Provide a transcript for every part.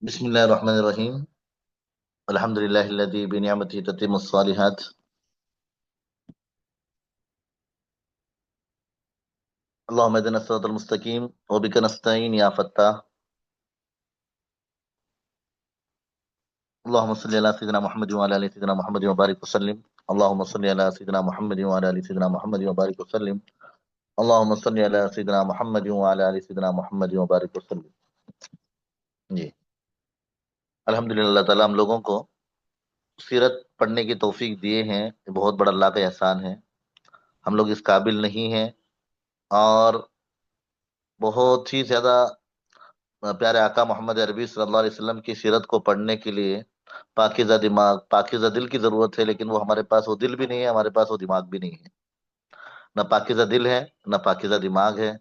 بسم الله الرحمن الرحيم. الحمد لله الذي بنعمته تتم الصالحات. اللهم اهدنا الصراط المستقيم وبك نستعين يا فتاح. اللهم صل على سيدنا محمد وعلى ال سيدنا محمد وبارك وسلم. اللهم صل على سيدنا محمد وعلى ال سيدنا محمد وبارك وسلم. اللهم صل على سيدنا محمد وعلى ال سيدنا محمد وبارك وسلم. جی، الحمدللہ اللہ تعالیٰ ہم لوگوں کو سیرت پڑھنے کی توفیق دیے ہیں، یہ بہت بڑا اللہ کا احسان ہے. ہم لوگ اس قابل نہیں ہیں، اور بہت ہی زیادہ پیارے آقا محمد عربی صلی اللہ علیہ وسلم کی سیرت کو پڑھنے کے لیے پاکیزہ دماغ، پاکیزہ دل کی ضرورت ہے. لیکن وہ ہمارے پاس وہ دل بھی نہیں ہے، ہمارے پاس وہ دماغ بھی نہیں ہے. نہ پاکیزہ دل ہے، نہ پاکیزہ دماغ ہے.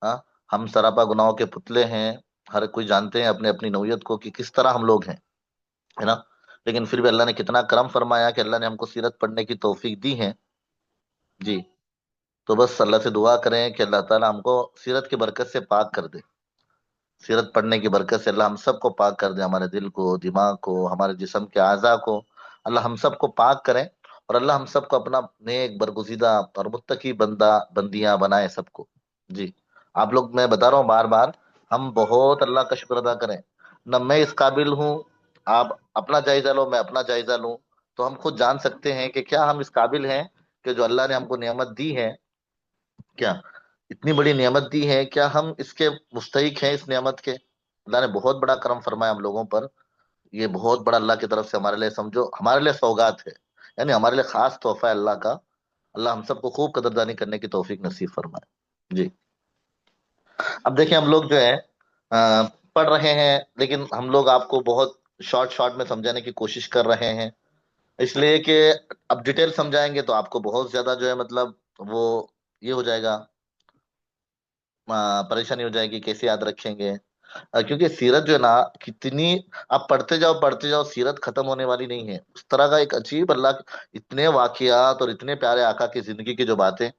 ہاں، ہم سراپا گناہوں کے پتلے ہیں. ہر کوئی جانتے ہیں اپنے اپنی نوعیت کو کہ کس طرح ہم لوگ ہیں، ہے نا. لیکن پھر بھی اللہ نے کتنا کرم فرمایا کہ اللہ نے ہم کو سیرت پڑھنے کی توفیق دی ہے. جی، تو بس اللہ سے دعا کریں کہ اللہ تعالیٰ ہم کو سیرت کی برکت سے پاک کر دے. سیرت پڑھنے کی برکت سے اللہ ہم سب کو پاک کر دے، ہمارے دل کو، دماغ کو، ہمارے جسم کے اعضاء کو. اللہ ہم سب کو پاک کریں، اور اللہ ہم سب کو اپنا نیک برگزیدہ اور متقی بندیاں بنائے سب کو. جی، آپ لوگ، میں بتا رہا ہوں بار بار، ہم بہت اللہ کا شکر ادا کریں. نہ میں اس قابل ہوں، آپ اپنا جائزہ لو، میں اپنا جائزہ لوں، تو ہم خود جان سکتے ہیں کہ کیا ہم اس قابل ہیں کہ جو اللہ نے ہم کو نعمت دی ہے، کیا اتنی بڑی نعمت دی ہے، کیا ہم اس کے مستحق ہیں اس نعمت کے. اللہ نے بہت بڑا کرم فرمایا ہم لوگوں پر. یہ بہت بڑا اللہ کی طرف سے ہمارے لیے، سمجھو ہمارے لیے سوگات ہے، یعنی ہمارے لیے خاص تحفہ ہے اللہ کا. اللہ ہم سب کو خوب قدردانی کرنے کی توفیق نصیب فرمائے. جی، اب دیکھیں ہم لوگ جو ہے آ، پڑھ رہے ہیں، لیکن ہم لوگ آپ کو بہت شارٹ شارٹ میں سمجھانے کی کوشش کر رہے ہیں. اس لیے کہ اب ڈیٹیل سمجھائیں گے تو آپ کو بہت زیادہ جو ہے مطلب وہ یہ ہو جائے گا، پریشانی ہو جائے گی کیسے یاد رکھیں گے. کیونکہ سیرت جو ہے نا، کتنی آپ پڑھتے جاؤ پڑھتے جاؤ، سیرت ختم ہونے والی نہیں ہے. اس طرح کا ایک عجیب اللہ اتنے واقعات اور اتنے پیارے آقا کی زندگی کی جو باتیں.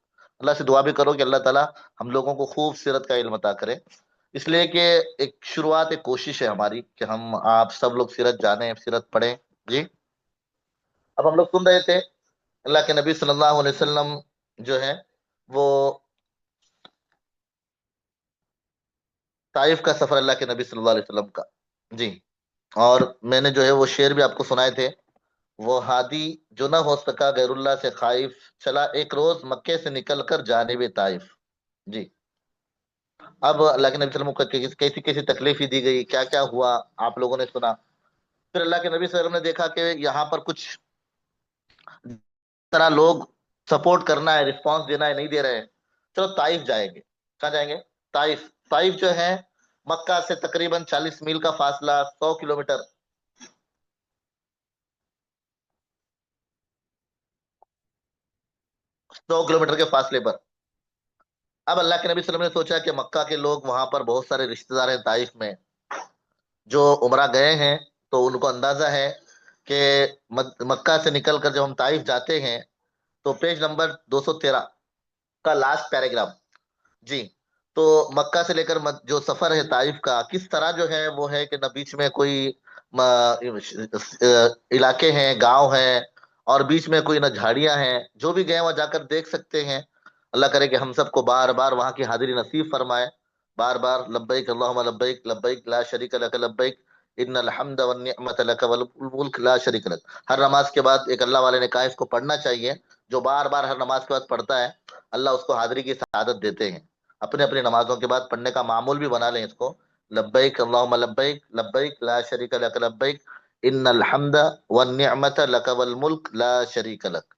اللہ سے دعا بھی کرو کہ اللہ تعالیٰ ہم لوگوں کو خوب سیرت کا علم عطا کرے. اس لیے کہ ایک شروعات، ایک کوشش ہے ہماری کہ ہم آپ سب لوگ سیرت جانیں، سیرت پڑھیں. جی، اب ہم لوگ سن رہے تھے اللہ کے نبی صلی اللہ علیہ وسلم جو ہے وہ طائف کا سفر، اللہ کے نبی صلی اللہ علیہ وسلم کا. جی، اور میں نے جو ہے وہ شعر بھی آپ کو سنائے تھے. وہ ہادی جو نہ ہو سکا غیر اللہ سے خائف، چلا ایک روز مکے سے نکل کر جانب طائف. جی، اب اللہ کے نبی صلی اللہ علیہ وسلم کو کیسی کیسی تکلیفیں دی گئی، کیا کیا ہوا، آپ لوگوں نے سنا. پھر اللہ کے نبی صلی اللہ علیہ وسلم نے دیکھا کہ یہاں پر کچھ طرح لوگ سپورٹ کرنا ہے، رسپانس دینا ہے، نہیں دے رہے ہیں. چلو طائف جائیں گے. کہاں جائیں گے؟ طائف. طائف جو ہے مکہ سے تقریباً 40 میل کا فاصلہ، 100 کلومیٹر، 100 کلومیٹر کے فاصلے پر. اب اللہ کے نبی صلی اللہ علیہ وسلم نے سوچا کہ مکہ کے لوگ، وہاں پر بہت سارے رشتہ دار ہیں طائف میں جو عمرہ گئے ہیں، تو ان کو اندازہ ہے کہ مکہ سے نکل کر جب ہم طائف جاتے ہیں تو پیج نمبر 213 کا لاسٹ پیراگراف. جی، تو مکہ سے لے کر جو سفر ہے طائف کا، کس طرح جو ہے وہ ہے کہ نہ بیچ میں کوئی علاقے ہیں، گاؤں ہیں، اور بیچ میں کوئی نہ جھاڑیاں ہیں. جو بھی گئے وہاں جا کر دیکھ سکتے ہیں. اللہ کرے کہ ہم سب کو بار بار وہاں کی حاضری نصیب فرمائے. بار بار لبیک اللہم لبیک، لبیک لا شریک لک لبیک، ان الحمد والنعمت لک والملک لا شریک لک. ہر نماز کے بعد ایک اللہ والے نے کہا اس کو پڑھنا چاہیے. جو بار بار ہر نماز کے بعد پڑھتا ہے، اللہ اس کو حاضری کی سعادت دیتے ہیں. اپنے اپنی نمازوں کے بعد پڑھنے کا معمول بھی بنا لیں اس کو. لبیک اللہم لبیک، لبیک لا شریک لک لبیک، ان الحمد والنعمت لک والملک لا شریک لک.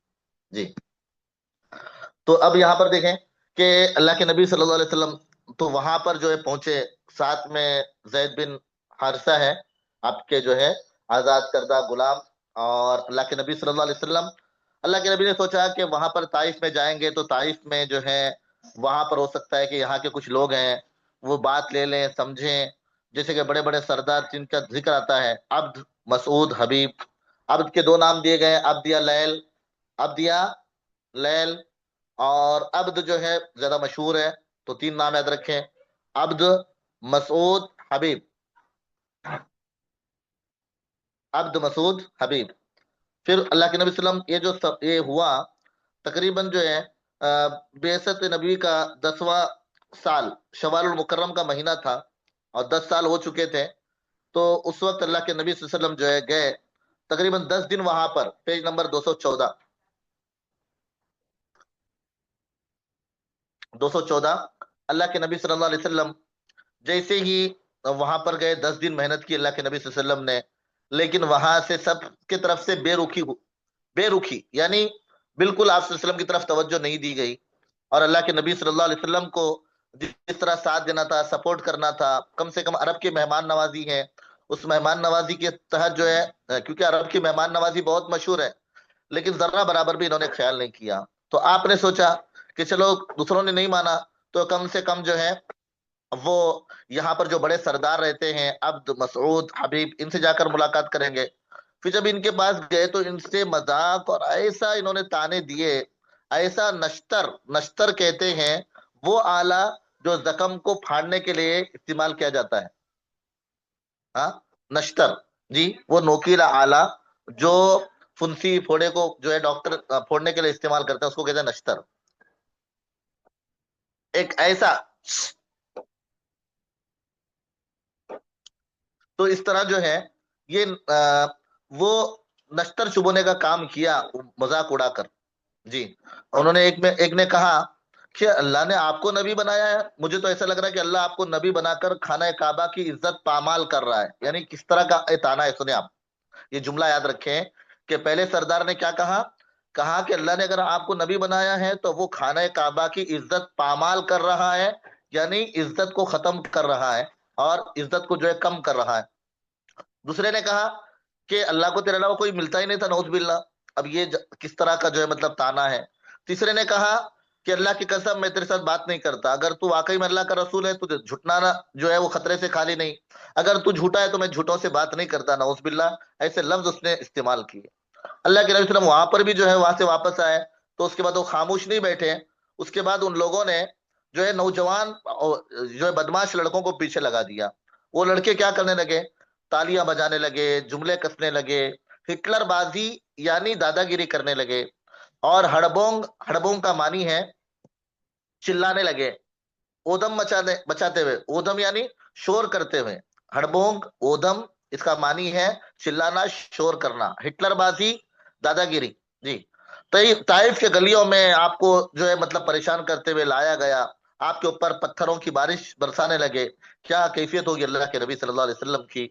جی، تو اب یہاں پر دیکھیں کہ اللہ کے نبی صلی اللہ علیہ وسلم تو وہاں پر جو ہے پہنچے. ساتھ میں زید بن حارثہ ہے، آپ کے جو ہے آزاد کردہ غلام. اور اللہ کے نبی صلی اللہ علیہ وسلم، اللہ کے نبی نے سوچا کہ وہاں پر طائف میں جائیں گے تو طائف میں جو ہے وہاں پر ہو سکتا ہے کہ یہاں کے کچھ لوگ ہیں وہ بات لے لیں، سمجھیں. جیسے کہ بڑے بڑے سردار جن کا ذکر آتا ہے، عبد، مسعود، حبیب. عبد کے دو نام دیے گئے، عبد یا لیل. عبد یا لیل، اور عبد جو ہے زیادہ مشہور ہے، تو تین نام یاد رکھیں: عبد، مسعود، حبیب. عبد مسعود حبیب. پھر اللہ کے نبی صلی اللہ علیہ وسلم یہ ہوا تقریباً جو ہے بعثت نبی کا 10واں سال شوال المکرم کا مہینہ تھا، اور 10 سال ہو چکے تھے. تو اس وقت اللہ کے نبی صلی اللہ علیہ وسلم جو ہے گئے تقریباً 10 دن وہاں پر. Page number 214. 214. اللہ کے نبی صلی اللہ علیہ وسلم جیسے ہی وہاں پر گئے، 10 دن محنت کی اللہ کے نبی صلی اللہ علیہ وسلم نے، لیکن وہاں سے سب کی طرف سے بے رخی یعنی بالکل آپ صلی اللہ علیہ وسلم کی طرف توجہ نہیں دی گئی. اور اللہ کے نبی صلی اللہ علیہ وسلم کو جس طرح ساتھ دینا تھا، سپورٹ کرنا تھا، کم سے کم عرب کی مہمان نوازی ہے، اس مہمان نوازی کے تحت جو ہے، کیونکہ عرب کی مہمان نوازی بہت مشہور ہے، لیکن ذرہ برابر بھی انہوں نے خیال نہیں کیا. تو آپ نے سوچا کہ چلو دوسروں نے نہیں مانا تو کم سے کم جو ہے وہ یہاں پر جو بڑے سردار رہتے ہیں عبد مسعود حبیب، ان سے جا کر ملاقات کریں گے. پھر جب ان کے پاس گئے تو ان سے مذاق اور ایسا انہوں نے تانے دیے، ایسا نشتر کہتے ہیں وہ آلہ جو زخم کو پھاڑنے کے لیے استعمال کیا جاتا ہے. ہاں، نشتر. جی، وہ نوکیلا آلہ جو فنسی پھوڑے کو جو ہے ڈاکٹر پھوڑنے کے لیے استعمال کرتا ہے، اس کو کہتے ہیں نشتر. ایک ایسا. تو اس طرح جو ہے یہ وہ نشتر چبونے کا کام کیا مذاق اڑا کر. جی. انہوں نے ایک نے کہا کہ اللہ نے آپ کو نبی بنایا ہے، مجھے تو ایسا لگ رہا ہے کہ اللہ آپ کو نبی بنا کر خانہ کعبہ کی عزت پامال کر رہا ہے. یعنی کس طرح کا تانا ہے، سنیں آپ یہ جملہ یاد رکھیں کہ پہلے سردار نے کیا کہا کہ اللہ نے اگر آپ کو نبی بنایا ہے تو وہ خانہ کعبہ کی عزت پامال کر رہا ہے، یعنی عزت کو ختم کر رہا ہے اور عزت کو جو ہے کم کر رہا ہے. دوسرے نے کہا کہ اللہ کو تیرے علاوہ کوئی ملتا ہی نہیں تھا، نعوذ باللہ. اب یہ کس طرح کا جو ہے مطلب تانا ہے. تیسرے نے کہا کہ اللہ کی قسم میں تیرے ساتھ بات نہیں کرتا، اگر تو واقعی میں اللہ کا رسول ہے تو جھٹنا جو ہے وہ خطرے سے خالی نہیں، اگر تو جھوٹا ہے تو میں جھوٹوں سے بات نہیں کرتا، نعوذ باللہ. ایسے لفظ اس نے استعمال کیے. اللہ کے نبی صلی اللہ علیہ وسلم وہاں پر بھی جو ہے وہاں سے واپس آئے تو اس کے بعد وہ خاموش نہیں بیٹھے. اس کے بعد ان لوگوں نے جو ہے نوجوان جو ہے بدماش لڑکوں کو پیچھے لگا دیا. وہ لڑکے کیا کرنے لگے؟ تالیاں بجانے لگے، جملے کسنے لگے، ہٹلر بازی یعنی دادا گیری کرنے لگے، اور ہڑبونگ کا معنی ہے چلانے لگے، اودم مچاتے ہوئے. اودم یعنی شور کرتے ہوئے. ہڑبونگ اودم اس کا معنی ہے چلانا، شور کرنا. ہٹلر بازی، دادا گیری. جی. طائف کے گلیوں میں آپ کو جو ہے مطلب پریشان کرتے ہوئے لایا گیا، آپ کے اوپر پتھروں کی بارش برسانے لگے. کیا کیفیت ہوگی اللہ کے نبی صلی اللہ علیہ وسلم کی.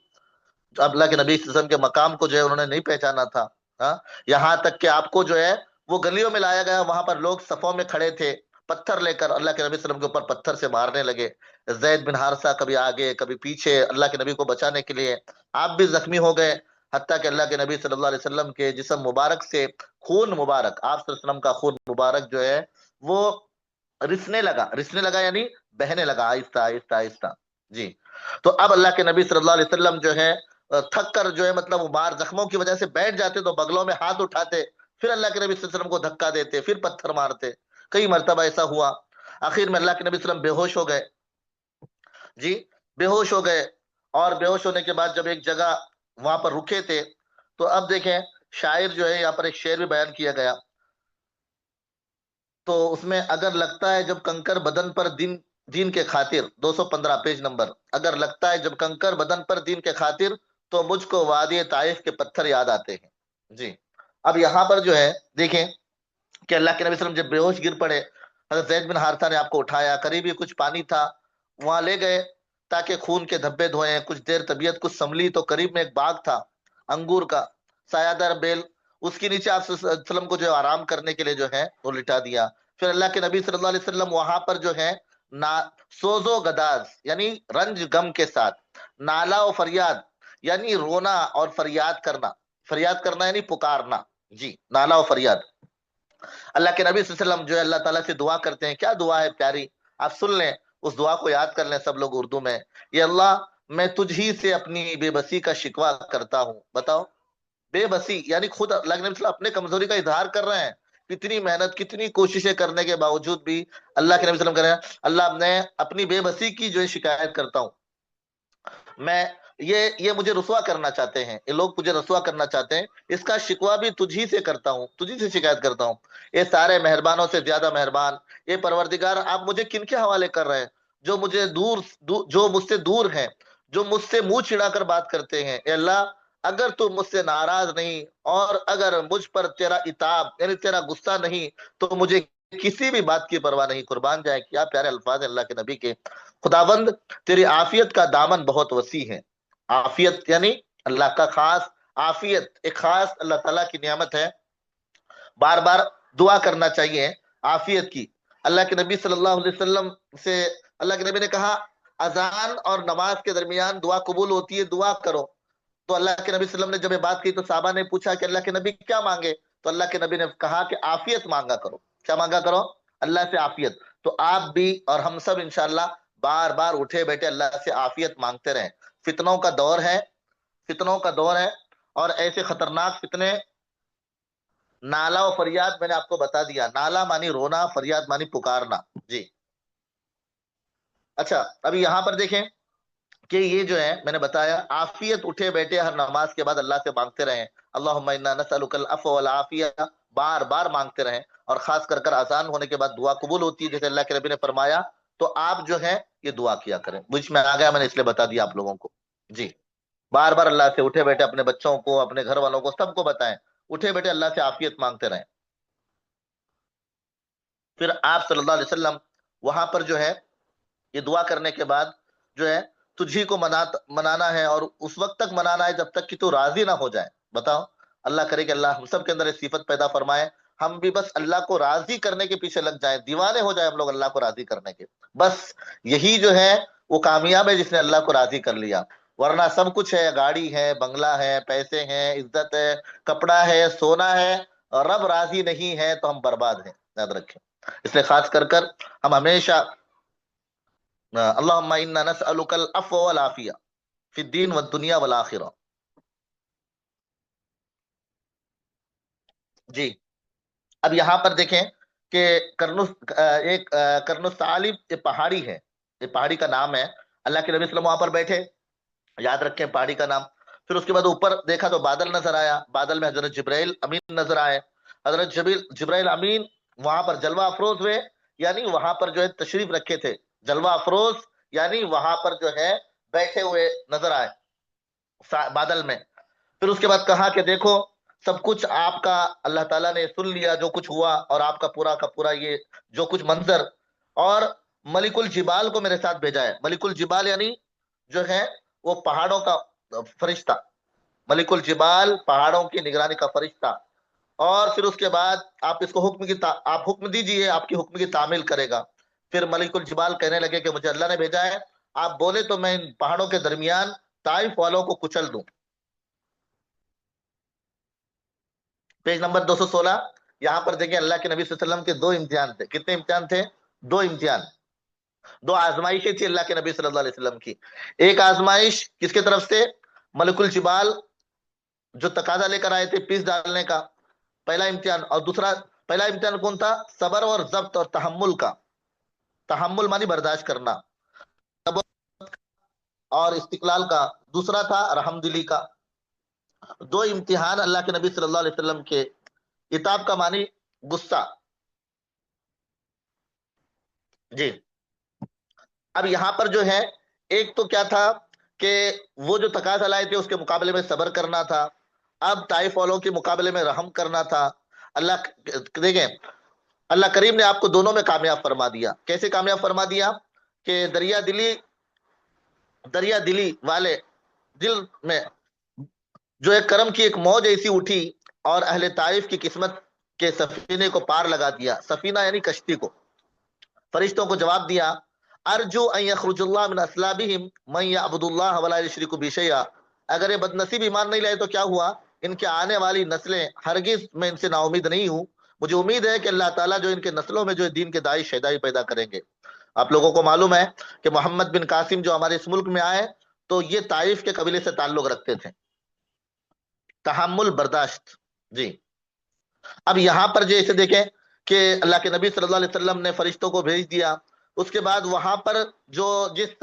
اللہ کے نبی صلی اللہ علیہ وسلم کے مقام کو جو ہے انہوں نے نہیں پہچانا تھا. ہاں، یہاں تک کہ آپ کو جو ہے وہ گلیوں میں لایا گیا، وہاں پر لوگ صفوں میں کھڑے تھے، پتھر لے کر اللہ کے نبی صلی اللہ علیہ وسلم کے اوپر پتھر سے مارنے لگے. زید بن حارثہ کبھی آگے کبھی پیچھے اللہ کے نبی کو بچانے کے لیے. آپ بھی زخمی ہو گئے، حتیٰ کہ اللہ کے نبی صلی اللہ علیہ وسلم کے جسم مبارک سے خون مبارک، آپ صلی اللہ علیہ وسلم کا خون مبارک جو ہے وہ رسنے لگا یعنی بہنے لگا، آہستہ آہستہ آہستہ. جی. تو اب اللہ کے نبی صلی اللہ علیہ وسلم جو ہے تھک کر جو ہے مطلب وہ زخموں کی وجہ سے بیٹھ جاتے تو بغلوں میں ہاتھ اٹھاتے، پھر اللہ کے نبی صلی اللہ علیہ وسلم کو دھکا دیتے، پھر پتھر مارتے. کئی مرتبہ ایسا ہوا. آخر میں اللہ کے نبی صلی اللہ علیہ وسلم بے ہوش ہو گئے. جی، بے ہوش ہو گئے. اور بے ہوش ہونے کے بعد جب ایک جگہ وہاں پر رکے تھے تو اب دیکھیں شاعر جو ہے یہاں پر ایک شعر بھی بیان کیا گیا. تو اس میں اگر لگتا ہے جب کنکر بدن پر دین کے خاطر، 215 پیج نمبر، اگر لگتا ہے جب کنکر بدن پر دین کے خاطر تو مجھ کو وادی طائف کے پتھر یاد آتے ہیں. جی. اب یہاں پر جو ہے دیکھیں کہ اللہ کے نبی صلی اللہ علیہ وسلم جب بے ہوش گر پڑے، حضرت زید بن حارثہ نے آپ کو اٹھایا، قریب ہی کچھ پانی تھا وہاں لے گئے تاکہ خون کے دھبے دھوئیں. کچھ دیر طبیعت کچھ سنبھلی تو قریب میں ایک باغ تھا انگور کا، سایہ دار بیل، اس کے نیچے آپ صلی اللہ علیہ وسلم کو جو آرام کرنے کے لیے جو ہے وہ لٹا دیا. پھر اللہ کے نبی صلی اللہ علیہ وسلم وہاں پر جو ہے سوز و گداز یعنی رنج غم کے ساتھ، نالا و فریاد یعنی رونا اور فریاد کرنا یعنی پکارنا. جی، نالا و فریاد. اللہ کے نبی صلی اللہ علیہ وسلم جو ہے اللہ تعالیٰ سے دعا کرتے ہیں. کیا دعا ہے پیاری، آپ سن لیں، اس دعا کو یاد کر لیں سب لوگ اردو میں. یہ اللہ، میں تجھ ہی سے اپنی بے بسی کا شکوہ کرتا ہوں. بتاؤ، بے بسی یعنی خود اللہ کے نبی صلی اللہ علیہ وسلم اپنے کمزوری کا اظہار کر رہے ہیں. کتنی محنت کتنی کوششیں کرنے کے باوجود بھی اللہ کے نبی صلی اللہ علیہ وسلم کہہ رہے ہیں اللہ میں اپنی بے بسی کی جو ہے شکایت کرتا ہوں. میں یہ مجھے رسوا کرنا چاہتے ہیں، یہ لوگ مجھے رسوا کرنا چاہتے ہیں، اس کا شکوہ بھی تجھی سے کرتا ہوں، تجھی سے شکایت کرتا ہوں، یہ سارے مہربانوں سے زیادہ مہربان، یہ پروردگار آپ مجھے کن کے حوالے کر رہے ہیں؟ جو مجھے جو مجھ سے دور ہیں، جو مجھ سے منہ چھڑا کر بات کرتے ہیں، اے اللہ اگر تو مجھ سے ناراض نہیں اور اگر مجھ پر تیرا عتاب یعنی تیرا غصہ نہیں تو مجھے کسی بھی بات کی پرواہ نہیں۔ قربان جائے، کیا پیارے الفاظ ہیں اللہ کے نبی کے۔ خداوند تیری عافیت کا دامن بہت وسیع ہے۔ عافیت یعنی اللہ کا خاص عافیت، ایک خاص اللہ تعالیٰ کی نعمت ہے، بار بار دعا کرنا چاہیے عافیت کی۔ اللہ کے نبی صلی اللہ علیہ وسلم سے اللہ کے نبی نے کہا اذان اور نماز کے درمیان دعا قبول ہوتی ہے، دعا کرو۔ تو اللہ کے نبی صلی اللہ علیہ وسلم نے جب یہ بات کی تو صحابہ نے پوچھا کہ اللہ کے نبی کیا مانگے؟ تو اللہ کے نبی نے کہا کہ عافیت مانگا کرو۔ کیا مانگا کرو؟ اللہ سے عافیت۔ تو آپ بھی اور ہم سب انشاءاللہ بار بار اٹھے بیٹھے اللہ سے عافیت مانگتے رہیں۔ فتنوں کا دور ہے، فتنوں کا دور ہے، اور ایسے خطرناک فتنے، نالا و فریاد میں نے آپ کو بتا دیا، نالا مانی رونا، فریاد مانی پکارنا۔ جی اچھا، ابھی یہاں پر دیکھیں کہ یہ جو ہے میں نے بتایا عافیت، اٹھے بیٹھے ہر نماز کے بعد اللہ سے مانگتے رہیں، اللہم انا نسألک العفو والعافیہ، بار بار مانگتے رہیں، اور خاص کر اذان ہونے کے بعد دعا قبول ہوتی ہے جیسے اللہ کے نبی نے فرمایا، تو آپ جو ہے یہ دعا کیا کریں۔ مجھ میں آ گیا، میں نے اس لیے بتا دیا آپ لوگوں کو۔ جی بار بار اللہ سے اٹھے بیٹھے اپنے بچوں کو، اپنے گھر والوں کو، سب کو بتائیں، اٹھے بیٹھے اللہ سے عافیت مانگتے رہیں۔ پھر آپ صلی اللہ علیہ وسلم وہاں پر جو ہے یہ دعا کرنے کے بعد جو ہے تجھی کو منانا ہے، اور اس وقت تک منانا ہے جب تک کہ تو راضی نہ ہو جائے۔ بتاؤ، اللہ کرے کہ اللہ ہم سب کے اندر یہ صفت پیدا فرمائے، ہم بھی بس اللہ کو راضی کرنے کے پیچھے لگ جائیں، دیوانے ہو جائیں ہم لوگ اللہ کو راضی کرنے کے۔ بس یہی جو ہے وہ کامیاب ہے جس نے اللہ کو راضی کر لیا، ورنہ سب کچھ ہے، گاڑی ہے، بنگلہ ہے، پیسے ہیں، عزت ہے، کپڑا ہے، سونا ہے، اور رب راضی نہیں ہے تو ہم برباد ہیں، یاد رکھیں۔ اس لیے خاص کر ہم ہمیشہ اللہم انا نسألک العفو والعافیہ فی الدین والدنیا والآخرہ۔ جی اب یہاں پر دیکھیں کہ ایک کرنس ثعالب یہ پہاڑی ہے، یہ پہاڑی کا نام ہے۔ اللہ کے نبی صلی اللہ علیہ وسلم وہاں پر بیٹھے، یاد رکھیں پہاڑی کا نام۔ پھر اس کے بعد اوپر دیکھا تو بادل نظر آیا، بادل میں حضرت جبرائیل امین نظر آئے۔ حضرت جبرائیل امین وہاں پر جلوہ افروز ہوئے، یعنی وہاں پر جو ہے تشریف رکھے تھے، جلوہ افروز یعنی وہاں پر جو ہے بیٹھے ہوئے نظر آئے بادل میں۔ پھر اس کے بعد کہا کہ دیکھو سب کچھ آپ کا اللہ تعالیٰ نے سن لیا، جو کچھ ہوا، اور آپ کا پورا یہ جو کچھ منظر، اور ملک الجبال کو میرے ساتھ بھیجا ہے۔ ملک الجبال یعنی جو ہے وہ پہاڑوں کا فرشتہ، ملک الجبال پہاڑوں کی نگرانی کا فرشتہ۔ اور پھر اس کے بعد آپ اس کو آپ حکم دیجئے، آپ کی حکم کی تعمیل کرے گا۔ پھر ملک الجبال کہنے لگے کہ مجھے اللہ نے بھیجا ہے، آپ بولے تو میں ان پہاڑوں کے درمیان طائف والوں کو کچل دوں۔ پیج نمبر 216 یہاں پر دیکھیں اللہ کے نبی صلی اللہ علیہ وسلم کے دو امتحان تھے۔ کتنے امتحان تھے؟ دو امتحان، دو آزمائشیں تھی اللہ کے نبی صلی اللہ علیہ وسلم کی۔ ایک آزمائش کس کے طرف سے؟ ملک الجبال جو تقاضا لے کر آئے تھے پیس ڈالنے کا، پہلا امتحان۔ اور دوسرا، پہلا امتحان کون تھا؟ صبر اور ضبط اور تحمل کا۔ تحمل مانی برداشت کرنا، اور استقلال کا۔ دوسرا تھا رحم دلی کا۔ دو امتحان اللہ کے نبی صلی اللہ علیہ وسلم کے۔ عتاب کا معنی غصہ۔ جی اب یہاں پر جو ہے ایک تو کیا تھا کہ وہ جو تقاضا لائے تھے اس کے مقابلے میں صبر کرنا تھا، اب طائف والوں کے مقابلے میں رحم کرنا تھا۔ اللہ دیکھیں اللہ کریم نے آپ کو دونوں میں کامیاب فرما دیا۔ کیسے کامیاب فرما دیا؟ کہ دریا دلی والے دل میں جو ایک کرم کی ایک موج ایسی اٹھی، اور اہل طائف کی قسمت کے سفینے کو پار لگا دیا۔ سفینہ یعنی کشتی کو۔ فرشتوں کو جواب دیا ارجو ان یخرج اللہ من اصلابہم من یعبد اللہ ولا یشرک بہ شیئا۔ اگر یہ بد نصیب ایمان نہیں لائے تو کیا ہوا؟ ان کے آنے والی نسلیں، ہرگز میں ان سے نا امید نہیں ہوں، مجھے امید ہے کہ اللہ تعالیٰ جو ان کے نسلوں میں جو دین کے داعی شیدائی پیدا کریں گے۔ آپ لوگوں کو معلوم ہے کہ محمد بن قاسم جو ہمارے اس ملک میں آئے تو یہ طائف کے قبیلے سے تعلق رکھتے تھے۔ تحمل، برداشت۔ جی اب یہاں پر جیسے دیکھیں کہ اللہ کے نبی صلی اللہ علیہ وسلم نے فرشتوں کو بھیج دیا، اس کے بعد وہاں پر جو جس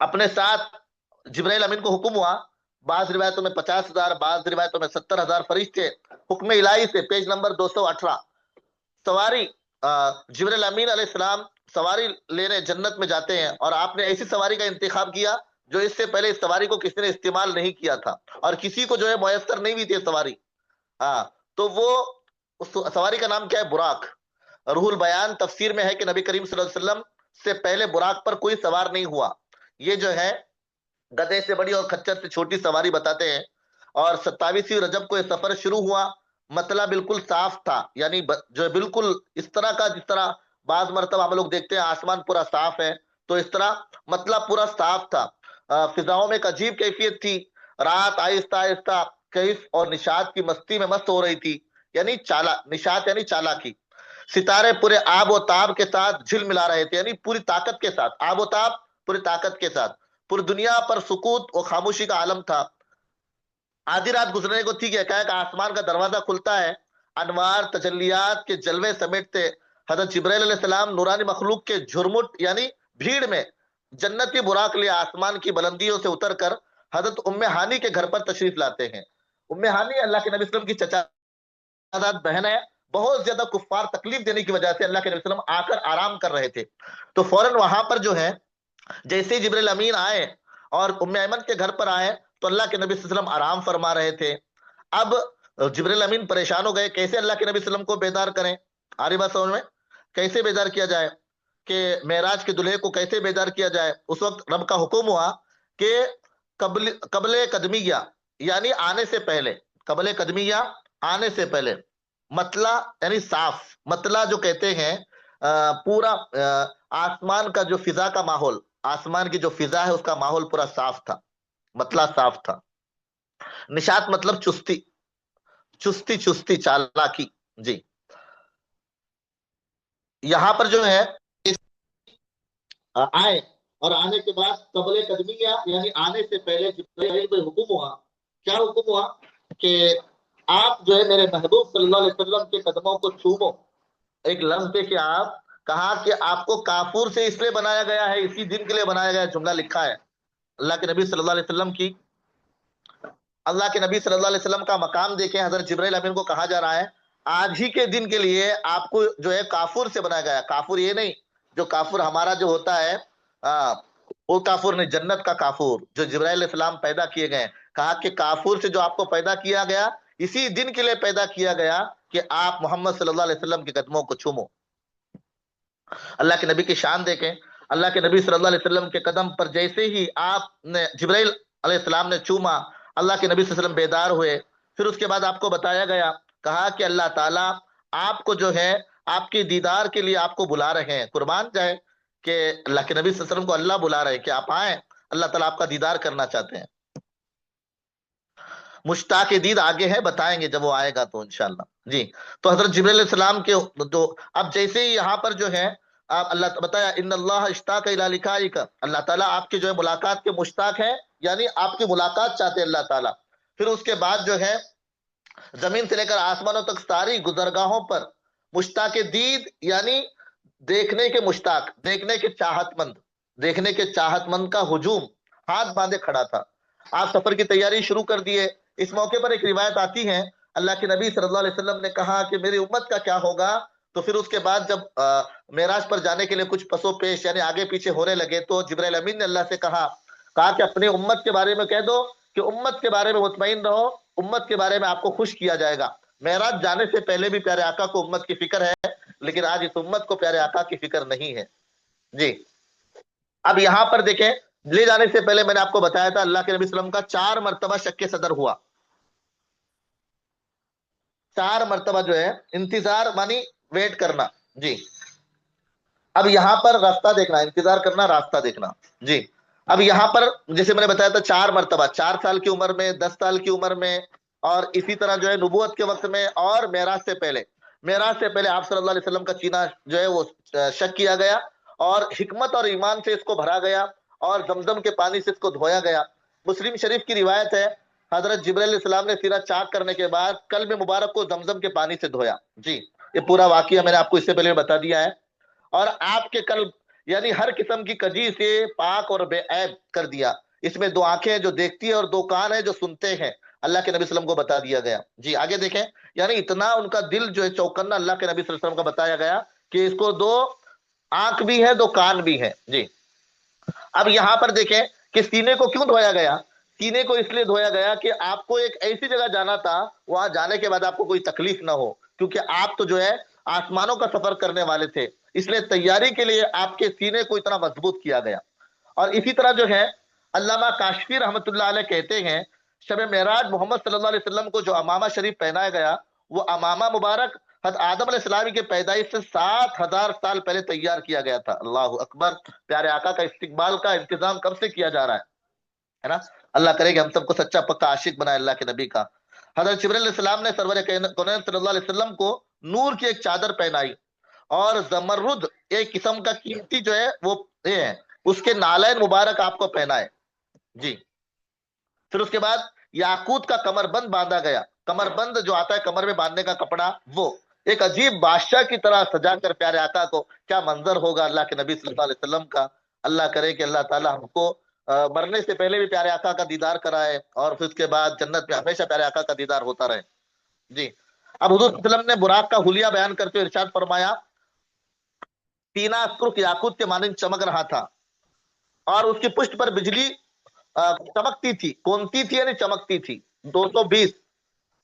اپنے ساتھ جبرائیل امین کو حکم ہوا، بعض روایتوں میں 50,000، بعض روایتوں میں 70,000 فرشتے حکم الہی سے، پیج نمبر 218، سواری جبرائیل امین علیہ السلام سواری لینے جنت میں جاتے ہیں، اور آپ نے ایسی سواری کا انتخاب کیا جو اس سے پہلے اس سواری کو کسی نے استعمال نہیں کیا تھا، اور کسی کو جو ہے میسر نہیں بھی تھی سواری۔ ہاں، تو وہ اس سواری کا نام کیا ہے؟ براق۔ روح البیان تفسیر میں ہے کہ نبی کریم صلی اللہ علیہ وسلم سے پہلے براق پر کوئی سوار نہیں ہوا۔ یہ جو ہے گدھے سے بڑی اور خچر سے چھوٹی سواری بتاتے ہیں، اور 27 رجب کو یہ سفر شروع ہوا۔ مطلع بالکل صاف تھا، یعنی جو ہے بالکل اس طرح کا جس طرح بعض مرتبہ ہم لوگ دیکھتے ہیں آسمان پورا صاف ہے، تو اس طرح مطلع پورا صاف تھا۔ فضاؤں میں ایک عجیب کیفیت تھی، رات آہستہ آہستہ کیف اور نشاط کی مستی میں مست ہو رہی تھی، یعنی نشاط یعنی چالاکی۔ ستارے پورے آب و تاب کے ساتھ جھل ملا رہے تھے، یعنی پوری طاقت کے ساتھ، آب و تاب پوری طاقت کے ساتھ۔ پوری دنیا پر سکوت و خاموشی کا عالم تھا۔ آدھی رات گزرنے کو تھی کہ آسمان کا دروازہ کھلتا ہے، انوار تجلیات کے جلوے سمیٹتے حضرت جبرائیل علیہ السلام نورانی مخلوق کے جھرمٹ یعنی بھیڑ میں جنتی براق لے آسمان کی بلندیوں سے اتر کر حضرت ام ہانی کے گھر پر تشریف لاتے ہیں۔ ام ہانی اللہ کے نبی صلی اللہ علیہ وسلم کی چچا بہن ہے۔ بہت زیادہ کفار تکلیف دینے کی وجہ سے اللہ کے نبی صلی اللہ علیہ وسلم آ کر آرام کر رہے تھے، تو فوراً وہاں پر جو ہے جیسے جبرائیل امین آئے اور ام ایمن کے گھر پر آئے تو اللہ کے نبی صلی اللہ علیہ وسلم آرام فرما رہے تھے۔ اب جبرائیل امین پریشان ہو گئے، کیسے اللہ کے نبی صلی اللہ علیہ وسلم کو بیدار کریں؟ آ رہی بات سمجھ میں؟ کیسے بیدار کیا جائے، کہ معراج کے دلہے کو کیسے بیدار کیا جائے؟ اس وقت رب کا حکم ہوا کہ قبل قدمیہ یعنی آنے سے پہلے، قبل قدمیہ آنے سے پہلے، مطلع یعنی صاف، مطلع جو کہتے ہیں پورا آسمان کا جو فضا کا ماحول، آسمان کی جو فضا ہے اس کا ماحول پورا صاف تھا، مطلع صاف تھا۔ نشاط مطلب چستی، چستی چستی چالاکی۔ جی، یہاں پر جو ہے آئے، اور آنے کے بعد قبل قدمیہ یعنی آنے سے پہلے جبرائیل کو حکم ہوا، کیا حکم ہوا؟ کہ آپ جو ہے میرے محبوب صلی اللہ علیہ وسلم کے قدموں کو چومو۔ ایک لفظ پہ کہ آپ کہا کہ آپ کو کافور سے اس لیے بنایا گیا ہے، اسی دن کے لیے بنایا گیا ہے، جملہ لکھا ہے اللہ کے نبی صلی اللہ علیہ وسلم کی۔ اللہ کے نبی صلی اللہ علیہ وسلم کا مقام دیکھیں، حضرت جبرائیل امین کو کہا جا رہا ہے آج ہی کے دن کے لیے آپ کو جو ہے کافور سے بنایا گیا ہے۔ کافور یہ نہیں جو کافور ہمارا جو ہوتا ہے وہ کافور نہیں، جنت کا کافور جو جبرائیل علیہ السلام پیدا کیے گئے۔ کہا کہ کافور سے جو آپ کو پیدا کیا گیا اسی دن کے لیے پیدا کیا گیا کہ آپ محمد صلی اللہ علیہ وسلم کے قدموں کو چومو۔ اللہ کے نبی کی شان دیکھیں، اللہ کے نبی صلی اللہ علیہ وسلم کے قدم پر جیسے ہی آپ نے جبرائیل علیہ السلام نے چوما، اللہ کے نبی صلی اللہ علیہ وسلم بیدار ہوئے۔ پھر اس کے بعد آپ کو بتایا گیا، کہا کہ اللہ تعالیٰ آپ کو جو ہے آپ کے دیدار کے لیے آپ کو بلا رہے ہیں۔ قربان جائے کہ اللہ کے نبی صلی اللہ علیہ وسلم کو اللہ بلا رہے ہیں کہ آپ آئیں، اللہ تعالیٰ آپ کا دیدار کرنا چاہتے ہیں۔ مشتاق دید آگے ہے، بتائیں گے جب وہ آئے گا تو انشاءاللہ۔ جی، تو حضرت جبرائیل علیہ السلام کے تو اب جیسے ہی یہاں پر جو ہے آپ اللہ بتایا ان اللہ اشتاق الی لقائک، اللہ تعالیٰ آپ کے جو ہے ملاقات کے مشتاق ہیں، یعنی آپ کی ملاقات چاہتے ہیں اللہ تعالیٰ۔ پھر اس کے بعد جو ہے زمین سے لے کر آسمانوں تک ساری گزرگاہوں پر مشتاق دید یعنی دیکھنے کے مشتاق، دیکھنے کے چاہت مند، دیکھنے کے چاہت مند کا ہجوم ہاتھ باندھے کھڑا تھا۔ آپ سفر کی تیاری شروع کر دیے۔ اس موقع پر ایک روایت آتی ہے، اللہ کے نبی صلی اللہ علیہ وسلم نے کہا کہ میری امت کا کیا ہوگا؟ تو پھر اس کے بعد جب معراج پر جانے کے لیے کچھ پسو پیش یعنی آگے پیچھے ہونے لگے تو جبرائیل امین نے اللہ سے کہا کہ اپنی امت کے بارے میں کہہ دو کہ امت کے بارے میں مطمئن رہو، امت کے بارے میں آپ کو خوش کیا جائے گا۔ معراج جانے سے پہلے بھی پیارے آقا کو امت کی فکر ہے، لیکن آج اس امت کو پیارے آقا کی فکر نہیں ہے۔ جی، اب یہاں پر دیکھیں، لے جانے سے پہلے میں نے آپ کو بتایا تھا اللہ کے نبی صلی اللہ علیہ وسلم کا 4 مرتبہ شک صدر ہوا، 4 مرتبہ جو ہے انتظار مانی ویٹ کرنا۔ جی، اب یہاں پر راستہ دیکھنا، انتظار کرنا، راستہ دیکھنا۔ جی، اب یہاں پر جیسے میں نے بتایا تھا 4 مرتبہ، 4 سال کی عمر میں، 10 سال کی عمر میں، اور اسی طرح جو ہے نبوت کے وقت میں، اور معراج سے پہلے۔ معراج سے پہلے آپ صلی اللہ علیہ وسلم کا سینہ جو ہے وہ شک کیا گیا، اور حکمت اور ایمان سے اس کو بھرا گیا، اور زمزم کے پانی سے اس کو دھویا گیا۔ مسلم شریف کی روایت ہے، حضرت جبرائیل علیہ السلام نے سینہ چاک کرنے کے بعد قلب مبارک کو زمزم کے پانی سے دھویا۔ جی، یہ پورا واقعہ میں نے آپ کو اس سے پہلے بتا دیا ہے۔ اور آپ کے قلب یعنی ہر قسم کی کجی سے پاک اور بے عیب کر دیا. اس میں 2 آنکھیں ہیں جو دیکھتی ہیں اور 2 کان ہیں جو سنتے ہیں. اللہ کے نبی صلی اللہ علیہ وسلم کو بتا دیا گیا. جی آگے دیکھیں. یعنی اتنا ان کا دل جو ہے چوکنا اللہ کے نبی صلی اللہ علیہ وسلم کا بتایا گیا کہ اس کو 2 آنکھ بھی ہے 2 کان بھی ہے. جی اب یہاں پر دیکھیں کہ سینے کو کیوں دھویا گیا. سینے کو اس لیے دھویا گیا کہ آپ کو ایک ایسی جگہ جانا تھا وہاں جانے کے بعد آپ کو کوئی تکلیف نہ ہو، کیونکہ آپ تو جو ہے آسمانوں کا سفر کرنے والے تھے. اس لیے تیاری کے لیے آپ کے سینے کو اتنا مضبوط کیا گیا. اور اسی طرح جو ہے علامہ کاشفی رحمۃ اللہ علیہ کہتے ہیں شب معراج محمد صلی اللہ علیہ وسلم کو جو امامہ شریف پہنایا گیا وہ امامہ مبارک حضرت آدم علیہ السلام کی پیدائش سے 7,000 سال پہلے تیار کیا گیا تھا. اللہ اکبر. پیارے آقا کا استقبال کا انتظام کب سے کیا جا رہا ہے نا. اللہ کرے کہ ہم سب کو سچا پکا عاشق بنائے اللہ کے نبی کا. حضرت جبرائیل علیہ السلام نے سرور کونین صلی اللہ علیہ وسلم کو نور کی ایک چادر پہنائی اور زمرد ایک قسم کا قیمتی جو ہے وہ یہ ہے اس کے نالین مبارک آپ کو پہنائے. جی پھر اس کے بعد یاقوت کا کمر بند باندھا گیا. کمر بند جو آتا ہے کمر میں باندھنے کا کپڑا وہ ایک عجیب بادشاہ کی طرح سجا کر پیارے آقا کو. کیا منظر ہوگا اللہ کے نبی صلی اللہ علیہ وسلم کا. اللہ کرے کہ اللہ تعالی ہم کو مرنے سے پہلے بھی پیارے آقا کا دیدار کرائے اور پھر اس کے بعد جنت میں ہمیشہ پیارے آقا کا دیدار ہوتا رہے. جی اب حضور صلی اللہ علیہ وسلم نے براق کا حلیہ بیان کرتے ہوئے ارشاد فرمایا سینہ سرخ یاقوت کے مانند چمک رہا تھا اور اس کی پشت پر بجلی چمکتی تھی. کونتی تھی یعنی چمکتی تھی. 220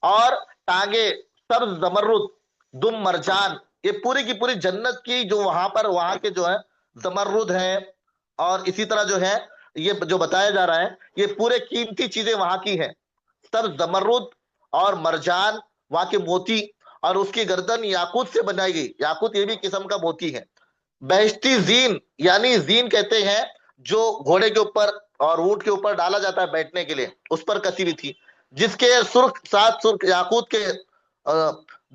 اور ٹانگے سبز زمرد دم مرجان. یہ پوری کی پوری جنت کی جو وہاں کے جو ہے زمرد ہیں اور اسی طرح جو ہے یہ جو بتایا جا رہا ہے یہ پورے قیمتی چیزیں وہاں کی ہیں. سبز زمرد اور مرجان وہاں کے موتی اور اس کی گردن یاقوت سے بنائی گئی. یاقوت یہ بھی قسم کا موتی ہے. بہشتی زین یعنی زین کہتے ہیں جو گھوڑے کے اوپر اور اونٹ کے اوپر ڈالا جاتا ہے بیٹھنے کے لیے اس پر کسی بھی تھی جس کے سرخ یاقوت کے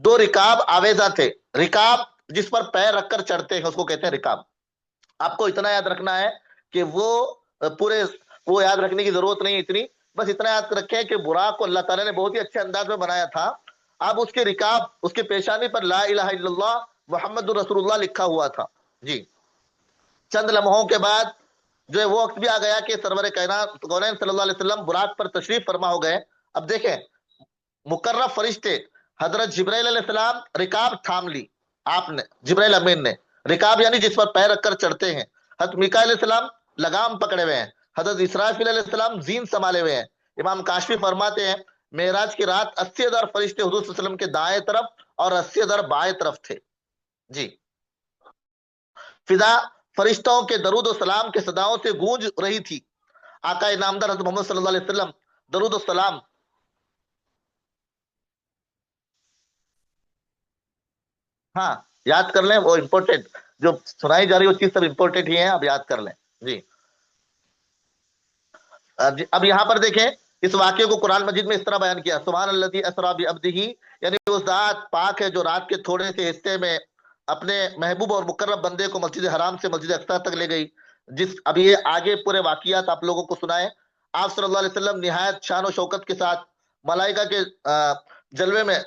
2 رکاب آویزہ تھے. رکاب جس پر پیر رکھ کر چڑھتے ہیں اس کو کہتے ہیں رکاب. آپ کو اتنا یاد رکھنا ہے کہ وہ یاد رکھنے کی ضرورت نہیں اتنی. بس اتنا یاد رکھیں کہ براق کو اللہ تعالیٰ نے بہت ہی اچھے انداز میں بنایا تھا. اب اس کے رکاب اس کے پیشانی پر لا الہ الا اللہ محمد رسول اللہ لکھا ہوا تھا. جی چند لمحوں کے بعد جو ہے وہ وقت بھی آ گیا کہ سرور کائنات کونین صلی اللہ علیہ وسلم براق پر تشریف فرما ہو گئے. اب دیکھیں مقرب فرشتے حضرت جبرائیل علیہ السلام رکاب تھام لی. آپ نے جبرائیل امین نے رکاب یعنی جس پر پیر رکھ کر چڑھتے ہیں. حضرت میکائیل علیہ السلام لگام پکڑے ہوئے ہیں. حضرت اسرافیل علیہ السلام زین سنبھالے ہوئے ہیں. امام کاشفی فرماتے ہیں معراج کی رات 80,000 فرشتے حضور صلی اللہ علیہ وسلم کے دائیں طرف اور 80,000 بائیں طرف تھے. جی فضا فرشتوں کے درود و سلام کے صداؤں سے گونج رہی تھی. آقا نامدار حضرت محمد صلی اللہ علیہ وسلم درود و سلام ہاں یاد کر لیں وہ امپورٹنٹ جو سنائی جا رہی ہے وہ چیز سب امپورٹنٹ ہی ہیں. اب یاد کر لیں. جی اب یہاں پر دیکھیں اس واقعے کو قرآن مجید میں اس طرح بیان کیا سبحان الذی اسری بعبدہ یعنی وہ ذات پاک ہے جو رات کے تھوڑے سے حصے میں اپنے محبوب اور مقرب بندے کو مسجد حرام سے مسجد اقصی تک لے گئی. اب یہ آگے پورے واقعات آپ لوگوں کو سنائے. آپ صلی اللہ علیہ وسلم نہایت شان و شوکت کے ساتھ ملائکہ کے جلوے میں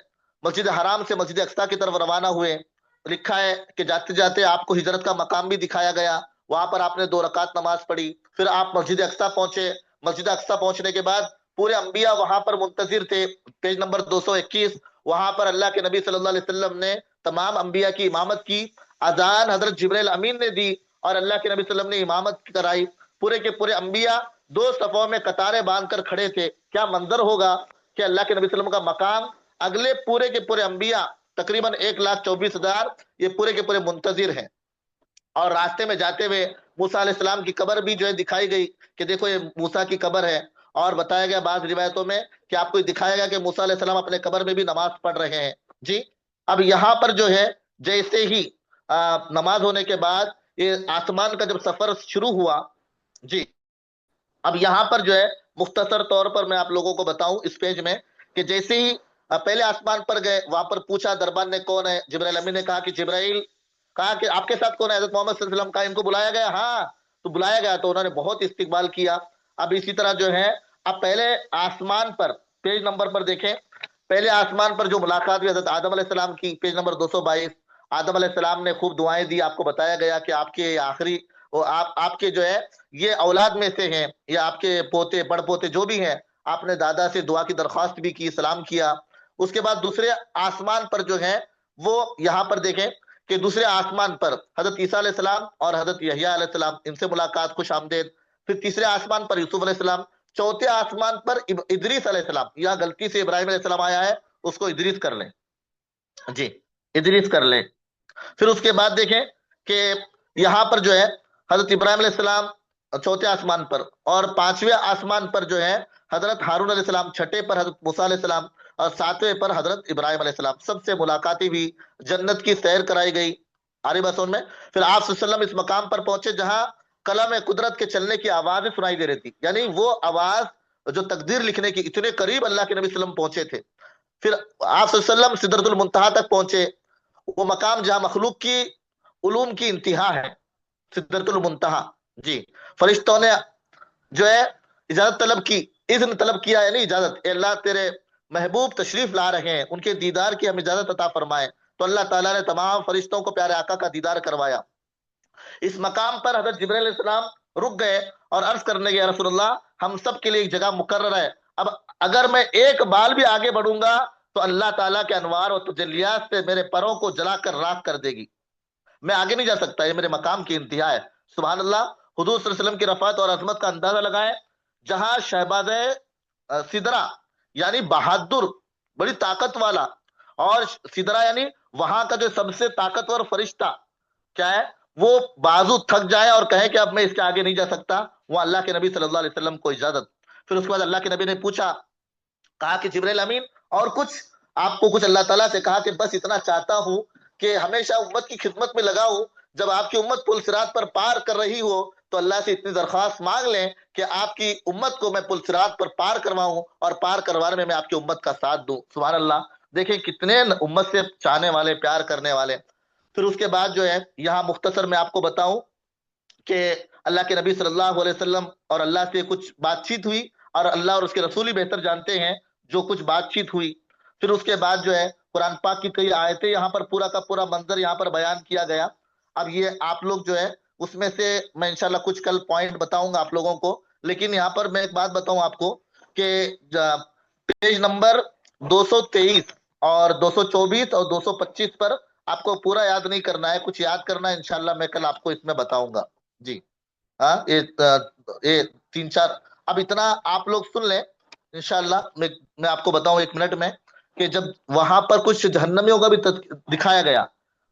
مسجد حرام سے مسجد اقصی کی طرف روانہ ہوئے. لکھا ہے کہ جاتے جاتے آپ کو ہجرت کا مقام بھی دکھایا گیا. وہاں پر آپ نے 2 رکعت نماز پڑھی. پھر آپ مسجد اقصی پہنچے. مسجد اقصی پہنچنے کے بعد پورے انبیاء وہاں پر منتظر تھے. پیج نمبر 221 وہاں پر اللہ کے نبی صلی اللہ علیہ وسلم نے تمام انبیاء کی امامت کی. اذان حضرت جبرائیل امین نے دی اور اللہ کے نبی صلی اللہ علیہ وسلم نے امامت کرائی. پورے کے پورے انبیاء 2 صفوں میں قطاریں باندھ کر کھڑے تھے. کیا منظر ہوگا کہ اللہ کے نبی صلی اللہ علیہ وسلم کا مقام اگلے پورے کے پورے انبیاء تقریباً 1,24,000 یہ پورے کے پورے منتظر ہیں. اور راستے میں جاتے ہوئے موسیٰ علیہ السلام کی قبر بھی جو ہے دکھائی گئی کہ دیکھو یہ موسیٰ کی قبر ہے. اور بتایا گیا بعض روایتوں میں کہ آپ کو دکھایا گیا کہ موسیٰ علیہ السلام اپنے قبر میں بھی نماز پڑھ رہے ہیں. جی اب یہاں پر جو ہے جیسے ہی نماز ہونے کے بعد یہ آسمان کا جب سفر شروع ہوا. جی اب یہاں پر جو ہے مختصر طور پر میں آپ لوگوں کو بتاؤں اس پیج میں کہ جیسے ہی پہلے آسمان پر گئے وہاں پر پوچھا دربان نے کون ہے. جبرائیل امین نے کہا کہ جبرائیل. کہا کہ آپ کے ساتھ کون ہے. حضرت محمد صلی اللہ علیہ وسلم. کہا ان کو بلایا گیا. ہاں تو بلایا گیا. تو انہوں نے بہت استقبال کیا. اب اسی طرح جو ہے اب پہلے آسمان پر پیج نمبر پر دیکھیں پہلے آسمان پر جو ملاقات ہوئی حضرت آدم علیہ السلام کی پیج نمبر 222. آدم علیہ السلام نے خوب دعائیں دی. آپ کو بتایا گیا کہ آپ کے آخری وہ آپ کے جو ہے یہ اولاد میں سے ہیں یا آپ کے پوتے بڑ پوتے جو بھی ہیں، آپ نے دادا سے دعا کی درخواست بھی کی، سلام کیا۔ اس کے بعد دوسرے آسمان پر جو ہے وہ یہاں پر دیکھیں کہ دوسرے آسمان پر حضرت عیسیٰ علیہ السلام اور حضرت یحییٰ علیہ السلام، ان سے ملاقات، خوش آمدید۔ پھر تیسرے آسمان پر یوسف علیہ السلام، چوتھے آسمان پر ادریس علیہ السلام، یہاں غلطی سے ابراہیم علیہ السلام آیا ہے، اس کو ادریس کر لیں، جی ادریس کر لیں۔ پھر اس کے بعد دیکھیں کہ یہاں پر جو ہے حضرت ابراہیم علیہ السلام چوتھے آسمان پر، اور پانچویں آسمان پر جو ہے حضرت ہارون علیہ السلام، چھٹے پر حضرت موسیٰ علیہ السلام، اور ساتویں پر حضرت ابراہیم علیہ السلام، سب سے ملاقاتیں بھی، جنت کی سیر کرائی گئی۔ آری بات سمجھ میں؟ پھر آپ صلی اللہ علیہ وسلم اس مقام پر پہنچے جہاں قلم قدرت کے چلنے کی آوازیں سنائی دے رہی تھی، یعنی وہ آواز جو تقدیر لکھنے کی، اتنے قریب اللہ کے نبی صلی اللہ علیہ وسلم پہنچے تھے۔ پھر آپ صلی اللہ علیہ وسلم سدرۃ المنتہا تک پہنچے، وہ مقام جہاں مخلوق کی علوم کی انتہا ہے، سدرۃ المنتہا، جی۔ فرشتوں نے جو ہے اجازت طلب کی، اذن طلب کیا، یعنی اجازت، اے اللہ تیرے محبوب تشریف لا رہے ہیں، ان کے دیدار کی ہم اجازت عطا فرمائے۔ تو اللہ تعالیٰ نے تمام فرشتوں کو پیارے آقا کا دیدار کروایا۔ اس مقام پر حضرت جبرائیل علیہ السلام رک گئے اور عرض کرنے گئے، رسول اللہ ہم سب کے لیے ایک جگہ مقرر ہے، اب اگر میں ایک بال بھی آگے بڑھوں گا تو اللہ تعالیٰ کے انوار اور تجلیات سے میرے پروں کو جلا کر راکھ کر دے گی، میں آگے نہیں جا سکتا، یہ میرے مقام کی انتہا ہے۔ سبحان اللہ۔ حضور صلی اللہ علیہ وسلم کی رفعت اور عظمت کا اندازہ لگائیں، جہاں شہباز سدرا یعنی بہادر، بڑی طاقت والا، اور سدرا یعنی وہاں کا جو سب سے طاقتور فرشتہ کیا ہے، وہ بازو تھک جائے اور کہے کہ اب میں اس کے آگے نہیں جا سکتا، وہ اللہ کے نبی صلی اللہ علیہ وسلم کو اجازت۔ پھر اس کے بعد اللہ کے نبی نے پوچھا، کہا کہ جبرائیل امین اور کچھ آپ کو کچھ، اللہ تعالیٰ سے کہا کہ بس اتنا چاہتا ہوں کہ ہمیشہ امت کی خدمت میں لگا ہوں، جب آپ کی امت پل صراط پر پار کر رہی ہو تو اللہ سے اتنی درخواست مانگ لیں کہ آپ کی امت کو میں پل صراط پر پار کرواؤں، اور پار کروانے میں آپ کی امت کا ساتھ دوں۔ سبحان اللہ، دیکھیں کتنے امت سے چاہنے والے، پیار کرنے والے۔ پھر اس کے بعد جو ہے یہاں مختصر میں آپ کو بتاؤں کہ اللہ کے نبی صلی اللہ علیہ وسلم اور اللہ سے کچھ بات چیت ہوئی، اور اللہ اور اس کے رسول ہی بہتر جانتے ہیں جو کچھ بات چیت ہوئی۔ پھر اس کے بعد جو ہے قرآن پاک کی کئی آیتیں یہاں پر پورا کا پورا منظر یہاں پر بیان کیا گیا۔ اب یہ آپ لوگ جو ہے اس میں سے میں انشاءاللہ کچھ کل پوائنٹ بتاؤں گا آپ لوگوں کو، لیکن یہاں پر میں ایک بات بتاؤں آپ کو کہ پیج نمبر 223 اور 224 اور 225 پر آپ کو پورا یاد نہیں کرنا ہے، کچھ یاد کرنا ہے، انشاءاللہ میں کل آپ کو اس میں بتاؤں گا، جی ہاں۔ یہ تین چار اب اتنا آپ لوگ سن لیں، انشاءاللہ میں آپ کو بتاؤں ایک منٹ میں کہ جب وہاں پر کچھ جہنمیوں کا بھی دکھایا گیا،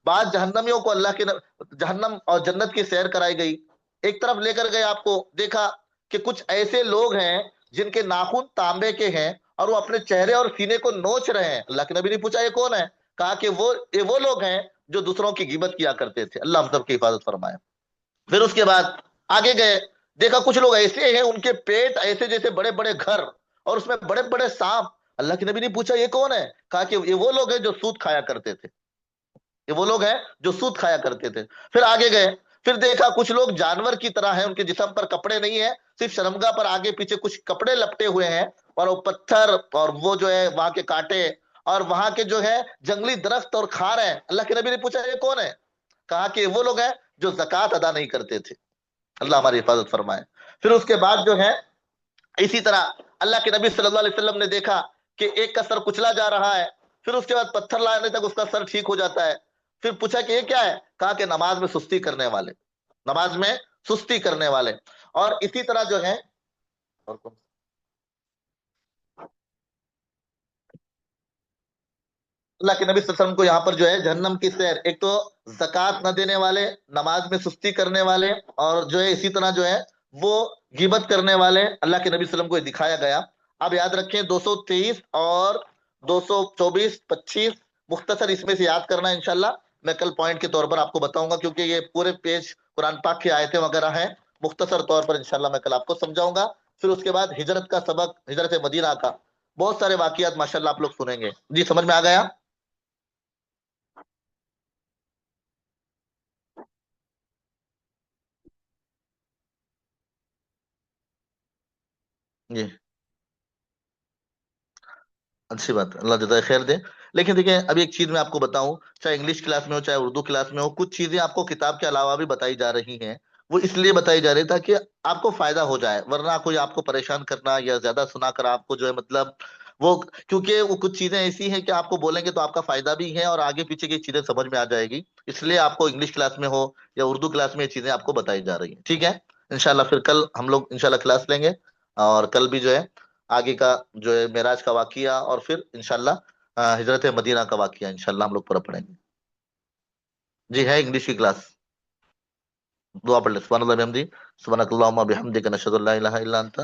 بعض جہنمیوں کو اللہ کے جہنم اور جنت کی سیر کرائی گئی، ایک طرف لے کر گئے، آپ کو دیکھا کہ کچھ ایسے لوگ ہیں جن کے ناخن تانبے کے ہیں اور وہ اپنے چہرے اور سینے کو نوچ رہے ہیں۔ اللہ کے نبی نے پوچھا یہ کون ہے؟ کہا کہ وہ لوگ ہیں جو دوسروں کی غیبت کیا کرتے تھے، اللہ ہم سب کی حفاظت فرمائے۔ پھر اس کے بعد آگے گئے، دیکھا کچھ لوگ ایسے ہیں ان کے پیٹ ایسے جیسے بڑے بڑے گھر اور اس میں بڑے بڑے سانپ۔ اللہ کے نبی نے پوچھا یہ کون ہے؟ کہا کہ یہ وہ لوگ ہیں جو سود کھایا کرتے تھے، یہ وہ لوگ ہیں جو سود کھایا کرتے تھے۔ پھر آگے گئے، پھر دیکھا کچھ لوگ جانور کی طرح ہیں، ان کے جسم پر کپڑے نہیں ہیں، صرف شرمگاہ پر آگے پیچھے کچھ کپڑے لپٹے ہوئے ہیں، اور وہ پتھر اور وہ جو ہے وہاں کے کانٹے اور وہاں کے جو ہے جنگلی درخت اور کھار ہیں۔ اللہ کے نبی نے پوچھا یہ کون ہے؟ کہا کہ وہ لوگ ہیں جو زکوٰۃ ادا نہیں کرتے تھے، اللہ ہماری حفاظت فرمائے۔ پھر اس کے بعد جو ہے اسی طرح اللہ کے نبی صلی اللہ علیہ وسلم نے دیکھا کہ ایک کا سر کچلا جا رہا ہے، پھر اس کے بعد پتھر لانے تک اس کا سر ٹھیک ہو جاتا ہے۔ پھر پوچھا کہ یہ کیا ہے؟ کہا کہ نماز میں سستی کرنے والے، نماز میں سستی کرنے والے۔ اور اسی طرح جو ہے اللہ کے نبی صلی اللہ علیہ وسلم کو یہاں پر جو ہے جہنم کی سیر، ایک تو زکوٰۃ نہ دینے والے، نماز میں سستی کرنے والے، اور جو ہے اسی طرح جو ہے وہ غیبت کرنے والے، اللہ کے نبی صلی اللہ علیہ وسلم کو یہ دکھایا گیا۔ اب یاد رکھیں 223 اور 224 25 مختصر اس میں سے یاد کرنا ہے، انشاءاللہ میں کل پوائنٹ کے طور پر آپ کو بتاؤں گا، کیونکہ یہ پورے پیج قرآن پاک کی آیتیں وغیرہ ہیں، مختصر طور پر انشاءاللہ میں کل آپ کو سمجھاؤں گا۔ پھر اس کے بعد ہجرت کا سبق، ہجرت مدینہ کا بہت سارے واقعات ماشاءاللہ آپ لوگ سنیں گے، جی سمجھ میں آ گیا؟ جی اچھی بات ہے، اللہ جزائے خیر دے۔ لیکن دیکھیں ابھی ایک چیز میں آپ کو بتاؤں، چاہے انگلش کلاس میں ہو چاہے اردو کلاس میں ہو، کچھ چیزیں آپ کو کتاب کے علاوہ بھی بتائی جا رہی ہیں، وہ اس لیے بتائی جا رہی ہے تاکہ آپ کو فائدہ ہو جائے، ورنہ کوئی آپ کو پریشان کرنا یا زیادہ سنا کر آپ کو جو ہے مطلب وہ، کیونکہ وہ کچھ چیزیں ایسی ہیں کہ آپ کو بولیں گے تو آپ کا فائدہ بھی ہے اور آگے پیچھے کی چیزیں سمجھ میں آ جائے گی، اس لیے آپ کو انگلش کلاس میں ہو یا اردو کلاس میں یہ چیزیں آپ کو بتائی جا رہی ہیں، ٹھیک ہے؟ انشاءاللہ پھر کل ہم لوگ انشاءاللہ کلاس لیں گے، اور کل بھی جو ہے آگے کا جو ہے معراج کا واقعہ، اور پھر انشاءاللہ ہجرت مدینہ کا واقعہ انشاءاللہ ہم لوگ پورا پڑھیں گے۔ جی ہے انگلش کی کلاس، دعا پڑھ لیں، سبحان اللہ بحمدی، سبحانک اللہم بحمدک، نشہد ان لا الہ الا انت،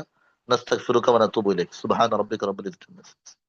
نستغفرک و نتوب الیک، سبحان ربک رب العزۃ عما یصفون۔